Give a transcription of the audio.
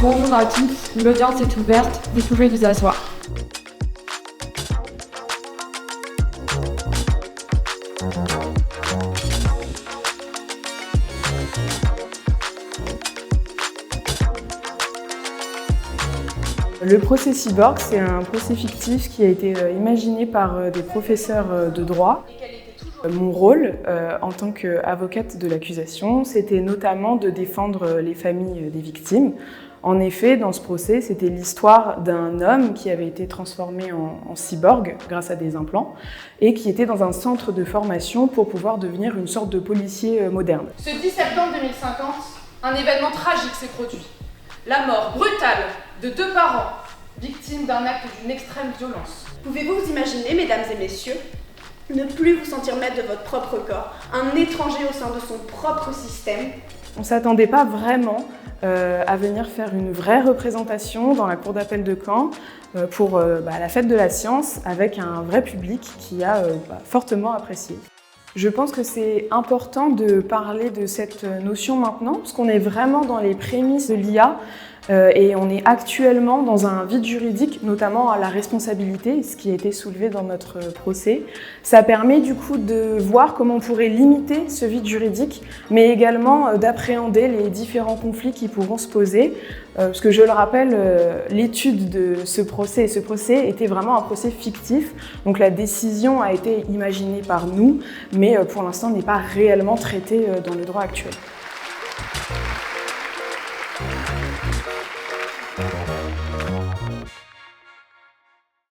Bonjour à tous, l'audience est ouverte, vous pouvez vous asseoir. Le procès cyborg, c'est un procès fictif qui a été imaginé par des professeurs de droit. Mon rôle en tant qu'avocate de l'accusation, c'était notamment de défendre les familles des victimes. En effet, dans ce procès, c'était l'histoire d'un homme qui avait été transformé en cyborg grâce à des implants et qui était dans un centre de formation pour pouvoir devenir une sorte de policier moderne. Ce 10 septembre 2050, un événement tragique s'est produit. La mort brutale de 2 parents, victimes d'un acte d'une extrême violence. Pouvez-vous vous imaginer, mesdames et messieurs, ne plus vous sentir maître de votre propre corps, un étranger au sein de son propre système? On ne s'attendait pas vraiment à venir faire une vraie représentation dans la cour d'appel de Caen pour la fête de la science avec un vrai public qui a fortement apprécié. Je pense que c'est important de parler de cette notion maintenant, parce qu'on est vraiment dans les prémices de l'IA et on est actuellement dans un vide juridique, notamment à la responsabilité, ce qui a été soulevé dans notre procès. Ça permet du coup de voir comment on pourrait limiter ce vide juridique, mais également d'appréhender les différents conflits qui pourront se poser. Parce que je le rappelle, l'étude de ce procès était vraiment un procès fictif, donc la décision a été imaginée par nous, mais pour l'instant n'est pas réellement traitée dans le droit actuel.